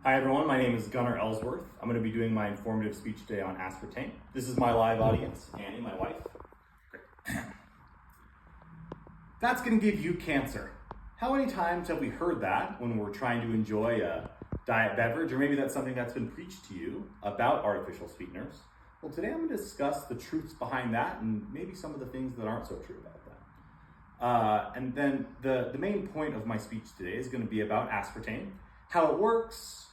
Hi everyone, my name is Gunnar Ellsworth. I'm going to be doing my informative speech today on aspartame. This is my live audience, Annie, my wife. Great. That's going to give you cancer. How many times have we heard that when we're trying to enjoy a diet beverage, or maybe that's something that's been preached to you about artificial sweeteners? Well, today I'm going to discuss the truths behind that and maybe some of the things that aren't so true about that. And then the main point of my speech today is going to be about aspartame, how it works,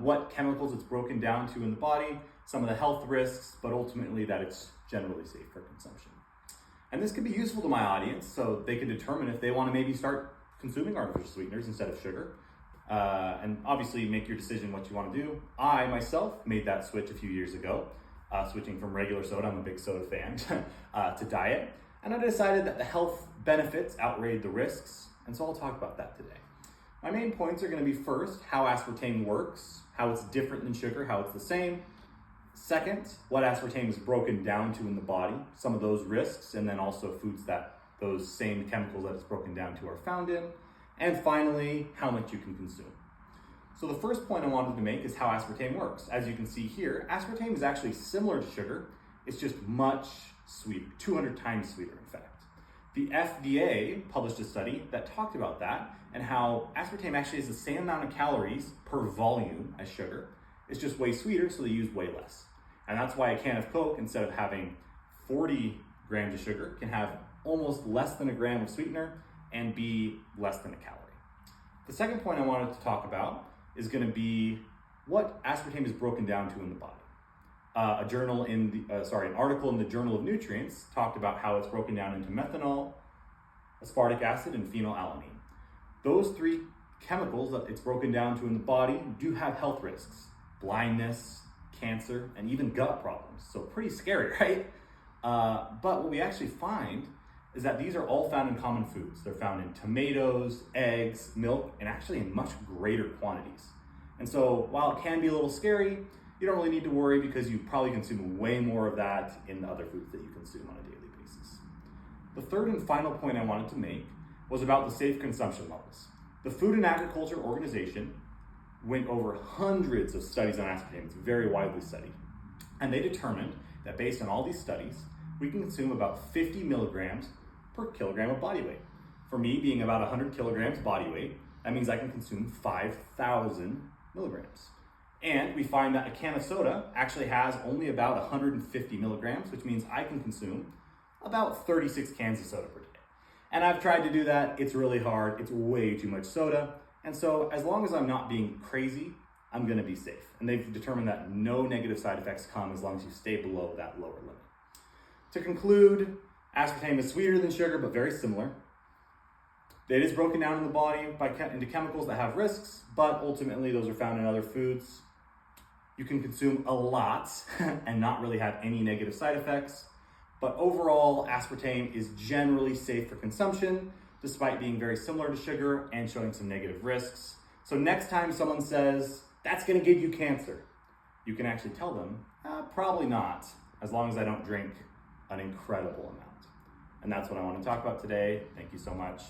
what chemicals it's broken down to in the body, some of the health risks, but ultimately that it's generally safe for consumption. And this can be useful to my audience so they can determine if they want to maybe start consuming artificial sweeteners instead of sugar. And obviously make your decision what you want to do. I myself made that switch a few years ago, switching from regular soda, I'm a big soda fan, to diet. And I decided that the health benefits outweighed the risks, and so I'll talk about that today. My main points are going to be first, how aspartame works, how it's different than sugar, how it's the same. Second, what aspartame is broken down to in the body, some of those risks, and then also foods that those same chemicals that it's broken down to are found in. And finally, how much you can consume. So the first point I wanted to make is how aspartame works. As you can see here, aspartame is actually similar to sugar. It's just much sweeter, 200 times sweeter in fact. The FDA published a study that talked about that and how aspartame actually has the same amount of calories per volume as sugar. It's just way sweeter, so they use way less. And that's why a can of Coke, instead of having 40 grams of sugar, can have almost less than a gram of sweetener and be less than a calorie. The second point I wanted to talk about is going to be what aspartame is broken down to in the body. An article in the Journal of Nutrients talked about how it's broken down into methanol, aspartic acid, and phenylalanine. Those three chemicals that it's broken down to in the body do have health risks: blindness, cancer, and even gut problems. So pretty scary, right? But what we actually find is that these are all found in common foods. They're found in tomatoes, eggs, milk, and actually in much greater quantities. And so while it can be a little scary, you don't really need to worry because you probably consume way more of that in the other foods that you consume on a daily basis. The third and final point I wanted to make was about the safe consumption levels. The Food and Agriculture Organization went over hundreds of studies on aspartame. It's very widely studied. And they determined that based on all these studies, we can consume about 50 milligrams per kilogram of body weight. For me, being about 100 kilograms body weight, that means I can consume 5,000 milligrams. And we find that a can of soda actually has only about 150 milligrams, which means I can consume about 36 cans of soda per day. And I've tried to do that. It's really hard. It's way too much soda. And so as long as I'm not being crazy, I'm going to be safe. And they've determined that no negative side effects come as long as you stay below that lower limit. To conclude, aspartame is sweeter than sugar, but very similar. It is broken down in the body into chemicals that have risks, but ultimately those are found in other foods. You can consume a lot and not really have any negative side effects. But overall, aspartame is generally safe for consumption, despite being very similar to sugar and showing some negative risks. So next time someone says, that's gonna give you cancer, you can actually tell them, probably not, as long as I don't drink an incredible amount. And that's what I want to talk about today. Thank you so much.